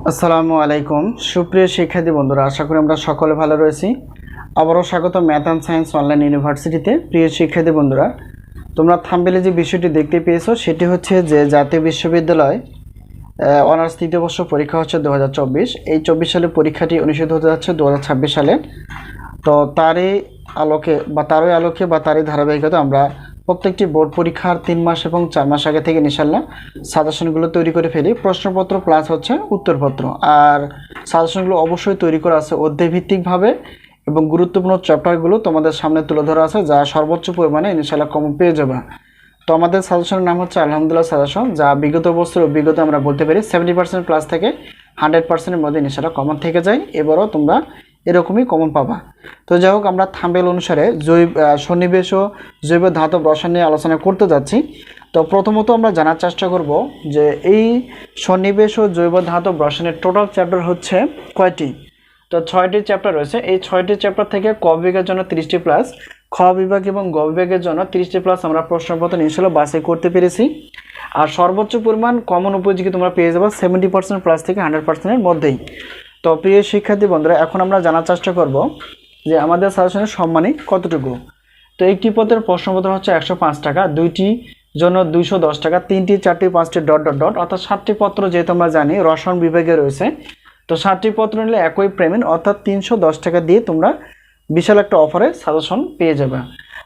আসসালামু আলাইকুম সুপ্রিয় শিক্ষার্থী বন্ধুরা, আশা করি আমরা সকলে ভালো রয়েছি। আবারও স্বাগত ম্যাথ অ্যান্ড সায়েন্স অনলাইন ইউনিভার্সিটিতে। প্রিয় শিক্ষার্থী বন্ধুরা, তোমরা থাম্বনেলে যে বিষয়টি দেখতে পেয়েছো সেটি হচ্ছে যে জাতীয় বিশ্ববিদ্যালয় অনার্স তৃতীয় বর্ষ পরীক্ষা হচ্ছে 2024। এই 24 সালে পরীক্ষাটি অনুষ্ঠিত হতে যাচ্ছে 2026 সালে। তো তারই আলোকে বা তারই ধারাবাহিকতা আমরা প্রত্যেকটি বোর্ড পরীক্ষার 3 মাস এবং 4 মাস আগে থেকে ইনশাআল্লাহ সাজেশনগুলো তৈরি করে ফেলি। প্রশ্নপত্র প্লাস হচ্ছে উত্তরপত্র, আর সাজেশনগুলো অবশ্যই তৈরি করা আছে অধ্যায়ভিত্তিকভাবে এবং গুরুত্বপূর্ণ চ্যাপ্টারগুলো তোমাদের সামনে তুলে ধরা আছে, যা সর্বোচ্চ পরিমাণে ইনশাআল্লাহ কমন পেয়ে যাবে। তো আমাদের সাজেশনের নাম হচ্ছে আলহামদুলিল্লাহ সাজেশন, যা বিগত বছরের অভিজ্ঞতা আমরা বলতে পারি 70% প্লাস থেকে 100%-এর মধ্যে ইনশাআল্লাহ কমন থেকে যায়। এবারও তোমরা এরকমই কমন পাবা। তো যাই হোক, আমরা থাম্বনেল অনুসারে সন্নিবেশ ও জৈব ধাতব রসায়ন নিয়ে আলোচনা করতে যাচ্ছি। তো প্রথমত আমরা জানার চেষ্টা করব যে এই সন্নিবেশ ও জৈব ধাতব রসায়নের টোটাল চ্যাপ্টার হচ্ছে কয়টি। তো 6টি চ্যাপ্টার রয়েছে। এই 6টি চ্যাপ্টার থেকে ক বিভাগের জন্য 30টি প্লাস, খ বিভাগ এবং গ বিভাগের জন্য 30টি প্লাস আমরা প্রশ্নপত্র ইনশাআল্লাহ বাছাই করতে পেরেছি। আর সর্বোচ্চ পরিমাণ কমন উপযোগী তোমরা পেয়ে যাবে 70% প্লাস থেকে 100%-এর মধ্যেই। তো প্রিয় শিক্ষার্থী বন্ধুরা, এখন আমরা জানার চেষ্টা করব যে আমাদের সাজেশনের সম্মানী কতটুকু। তো একটি পত্রের প্রশ্নপত্র হচ্ছে 105 টাকা, দুইটি জন্য 210 টাকা, 3টি 4টি 5টি ... অর্থাৎ 7টি পত্র যেহেতু আমরা জানি রসায়ন বিভাগে রয়েছে, তো 7টি পত্র নিলে একই পেমেন্ট অর্থাৎ 310 টাকা দিয়ে তোমরা বিশাল একটা অফারে সাজেশন পেয়ে যাবে।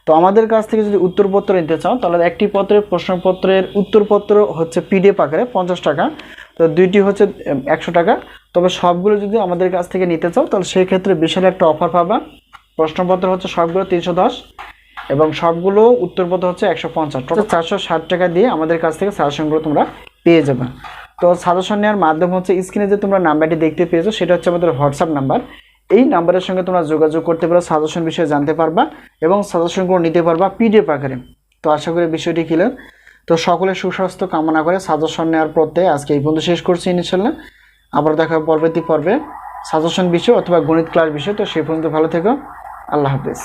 তো আমাদের কাছ থেকে যদি উত্তরপত্র নিতে চাও তাহলে একটি পত্রের প্রশ্নপত্রের উত্তরপত্র হচ্ছে PDF আকারে 50 টাকা, তো দুইটি হচ্ছে 100 টাকা। তবে সবগুলো যদি আমাদের কাছ থেকে নিতে চাও তাহলে সেই ক্ষেত্রে বিশাল একটা অফার পাবা। প্রশ্নপত্র হচ্ছে সবগুলো 310 এবং সবগুলো উত্তরপত্র হচ্ছে 150, টোটাল 460 টাকা দিয়ে আমাদের কাছ থেকে সাজেশনগুলো তোমরা পেয়ে যাবে। তো সাজেশন নেওয়ার মাধ্যম হচ্ছে স্ক্রিনে যে তোমরা নাম্বারটি দেখতে পেয়েছো সেটা হচ্ছে আমাদের হোয়াটসঅ্যাপ নাম্বার। এই নাম্বারের সঙ্গে তোমরা যোগাযোগ করতে পারো, সাজেশন বিষয়ে জানতে পারবা এবং সাজেশনগুলো নিতে পারবা PDF আকারে। তো আশা করি বিষয়টি ক্লিয়ার। তো সকলের সুস্বাস্থ্য কামনা করে সাজেশন নেওয়ার পথে আজকে এই পর্যন্ত শেষ করছি ইনশাআল্লাহ। আবার দেখা হবে পরবর্তী পর্বে সাজেশন বিষয় অথবা গণিত ক্লাস বিষয়। তো সেই পর্যন্ত ভালো থেকো, আল্লাহ হাফেজ।